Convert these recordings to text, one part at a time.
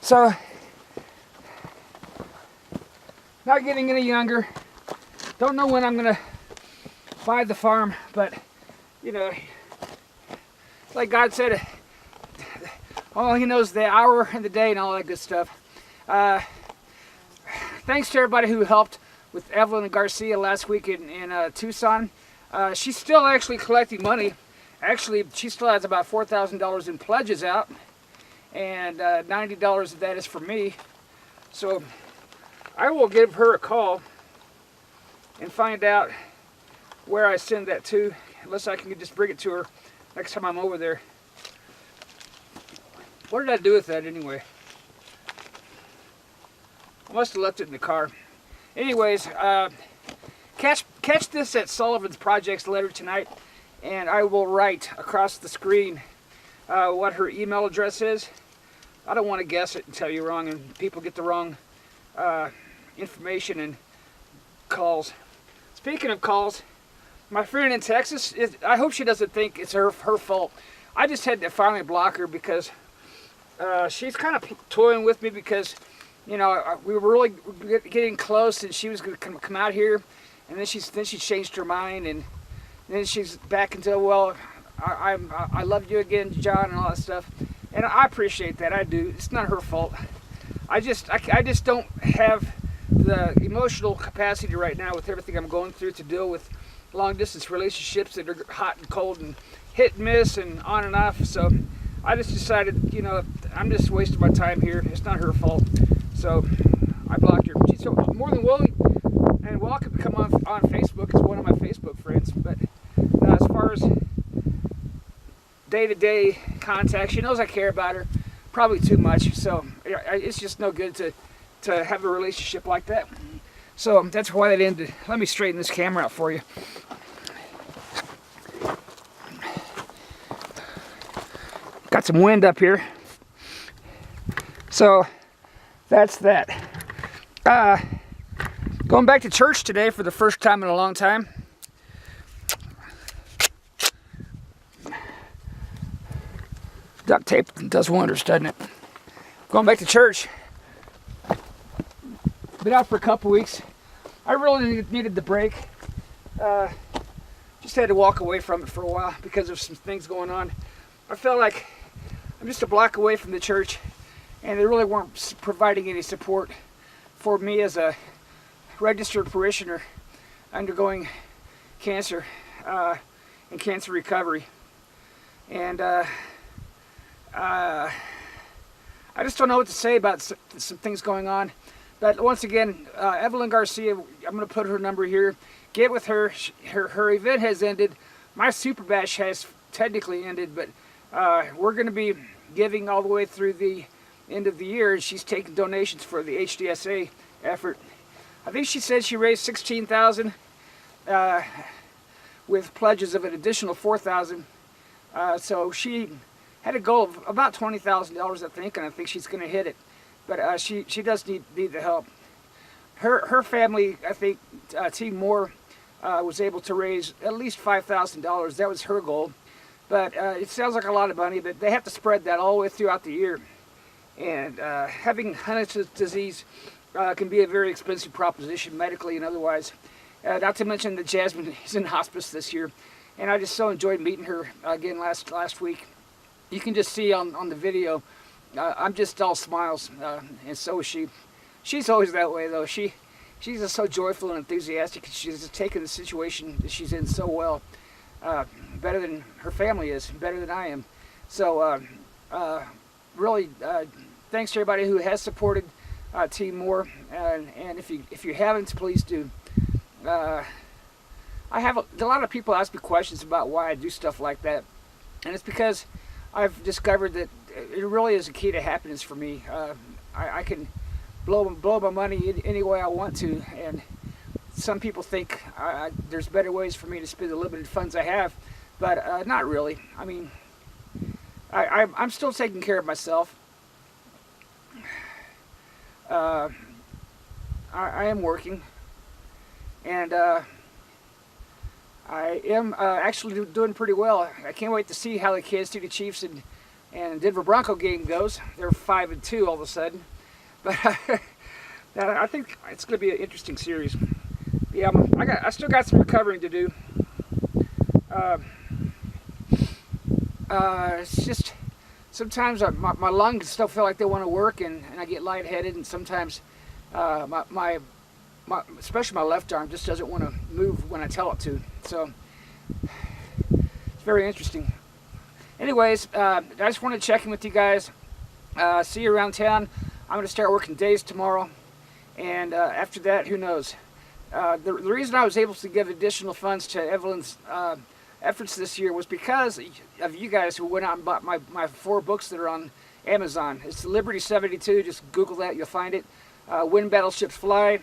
So, not getting any younger. Don't know when I'm gonna buy the farm, but you know, like God said, all He knows the hour and the day and all that good stuff. Thanks to everybody who helped with Evelynn Garcia last week in Tucson. She's still actually collecting money. Actually, she still has about $4,000 in pledges out, and $90 of that is for me. So I will give her a call and find out where I send that to, unless I can just bring it to her next time I'm over there. What did I do with that anyway? I must have left it in the car. Anyways, catch this at Sullivan's Projects later tonight, and I will write across the screen what her email address is. I don't want to guess it and tell you wrong, and people get the wrong information and calls. Speaking of calls, my friend in Texas, I hope she doesn't think it's her fault. I just had to finally block her because she's kind of toying with me because, you know, we were really getting close, and she was going to come out here, and then she changed her mind, and then she's back into, well, I love you again, John, and all that stuff, and I appreciate that. I do. It's not her fault. I just don't have the emotional capacity right now with everything I'm going through to deal with long distance relationships that are hot and cold and hit and miss and on and off. So I just decided, you know, I'm just wasting my time here. It's not her fault. So I blocked her. She's more than willing and welcome to come on Facebook as one of my Facebook friends. But as far as day-to-day contact, she knows I care about her. Probably too much. So it's just no good to have a relationship like that. So that's why that ended. Let me straighten this camera out for you. Got some wind up here. So that's that. Going back to church today for the first time in a long time. Duct tape does wonders, doesn't it? Going back to church. Been out for a couple weeks. I really needed the break. Just had to walk away from it for a while because of some things going on. I felt like I'm just a block away from the church, and they really weren't providing any support for me as a registered parishioner undergoing cancer and cancer recovery. And I just don't know what to say about some things going on. But once again, Evelynn Garcia, I'm going to put her number here. Get with her. Her event has ended. My Superbash has technically ended, but we're going to be giving all the way through the end of the year. She's taking donations for the HDSA effort. I think she said she raised $16,000 with pledges of an additional $4,000. So she had a goal of about $20,000, I think, and I think she's going to hit it. But she does need the help. Her family, I think, Team Moore, was able to raise at least $5,000. That was her goal. But it sounds like a lot of money, but they have to spread that all the way throughout the year. And having Huntington's disease can be a very expensive proposition, medically and otherwise. Not to mention that Jasmine is in hospice this year. And I just so enjoyed meeting her again last week. You can just see on the video, I'm just all smiles, and so is she. She's always that way, though. She's just so joyful and enthusiastic. She's just taken the situation that she's in so well, better than her family is, better than I am. So, really, thanks to everybody who has supported Team Moore, and if you haven't, please do. I have a lot of people ask me questions about why I do stuff like that, and it's because I've discovered that it really is a key to happiness for me. I can blow my money any way I want to, and some people think there's better ways for me to spend the limited funds I have, but not really. I mean, I'm still taking care of myself. I am working, and I am actually doing pretty well. I can't wait to see how the Kansas City Chiefs and and Denver Bronco game goes. They're 5-2 all of a sudden, but I think it's going to be an interesting series. Yeah, I still got some recovering to do. It's just sometimes my lungs still feel like they want to work, and I get lightheaded, and sometimes especially my left arm just doesn't want to move when I tell it to. So it's very interesting. Anyways, I just want to check in with you guys. See you around town. I'm going to start working days tomorrow, and after that, who knows? The reason I was able to give additional funds to Evelynn's efforts this year was because of you guys who went out and bought my 4 books that are on Amazon. It's Liberty 72. Just Google that, you'll find it. When Battleships Fly,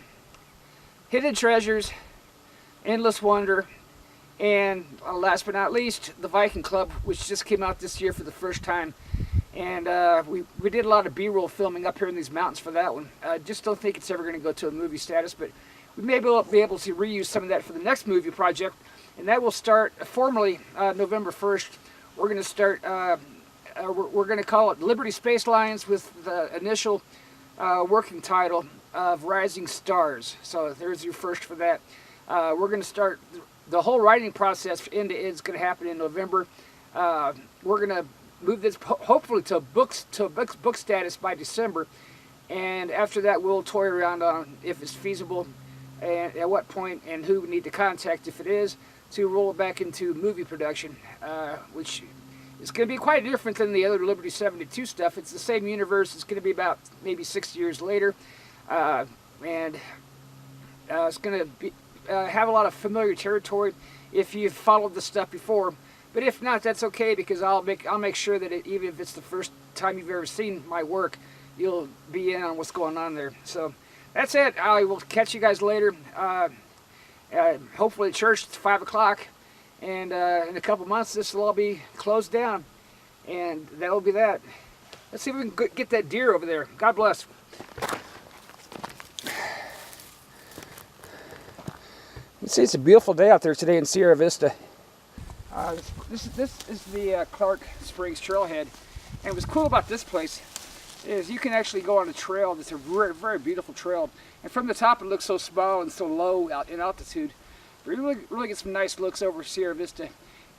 Hidden Treasures, Endless Wonder, and last but not least, The Viking Club, which just came out this year for the first time. And we did a lot of B-roll filming up here in these mountains for that one. I just don't think it's ever going to go to a movie status, but we may be able to reuse some of that for the next movie project, and that will start formally November 1st. We're going to start, we're going to call it Liberty Space Lines with the initial working title of Rising Stars. So there's your first for that. We're going to start, the whole writing process end to end is going to happen in November. We're going to move this hopefully to book status by December, and after that we'll toy around on if it's feasible and at what point and who we need to contact if it is to roll it back into movie production, which is going to be quite different than the other Liberty 72 stuff. It's the same universe. It's going to be about maybe 6 years later, and it's going to be have a lot of familiar territory if you've followed the stuff before. But if not, that's okay, because I'll make sure that even if it's the first time you've ever seen my work, you'll be in on what's going on there. So that's it. I will catch you guys later. Hopefully church is 5 o'clock, and in a couple months this will all be closed down, and that'll be that. Let's see if we can get that deer over there. God bless. You see, it's a beautiful day out there today in Sierra Vista. This is the Clark Springs Trailhead, and what's cool about this place is you can actually go on a trail that's a very, very beautiful trail, and from the top it looks so small and so low out in altitude, but you really get some nice looks over Sierra Vista.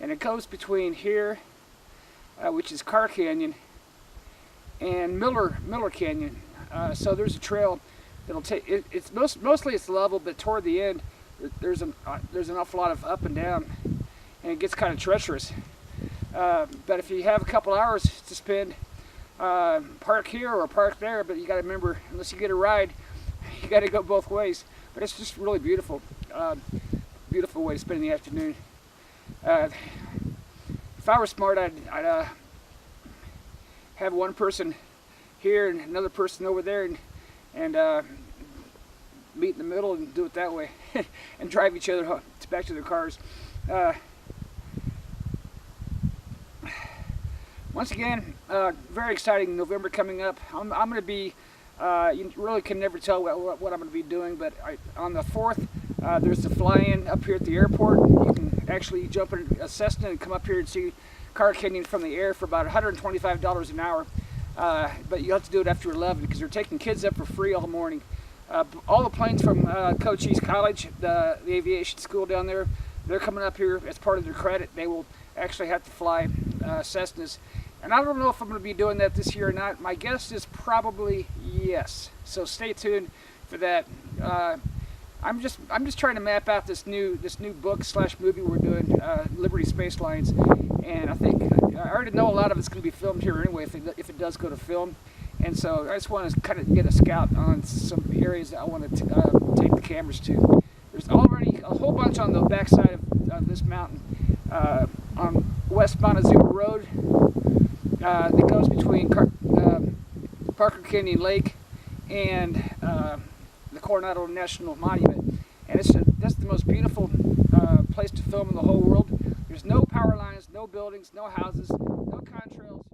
And it goes between here, which is Carr Canyon, and Miller Canyon. So there's a trail that'll take it's mostly it's level, but toward the end there's an awful lot of up and down, and it gets kind of treacherous. But if you have a couple hours to spend, park here or park there, but you got to remember, unless you get a ride, you got to go both ways. But it's just really beautiful, beautiful way to spend the afternoon. If I were smart, I'd have one person here and another person over there, and meet in the middle and do it that way, and drive each other home, back to their cars. Once again, very exciting November coming up. I'm going to be, you really can never tell what I'm going to be doing, but on the 4th, there's the fly-in up here at the airport. You can actually jump in a Cessna and come up here and see Carr Canyon from the air for about $125 an hour. But you have to do it after 11 because they're taking kids up for free all morning. All the planes from Cochise College, the aviation school down there, they're coming up here as part of their credit. They will actually have to fly Cessnas. And I don't know if I'm going to be doing that this year or not. My guess is probably yes. So stay tuned for that. I'm just trying to map out this new book / movie we're doing, Liberty Space Lines, and I think I already know a lot of it's going to be filmed here anyway if it does go to film. And so I just want to kind of get a scout on some areas that I want to take the cameras to. There's already a whole bunch on the backside of this mountain, on West Montezuma Road, that goes between Parker Canyon Lake and the Coronado National Monument. And that's the most beautiful place to film in the whole world. There's no power lines, no buildings, no houses, no contrails.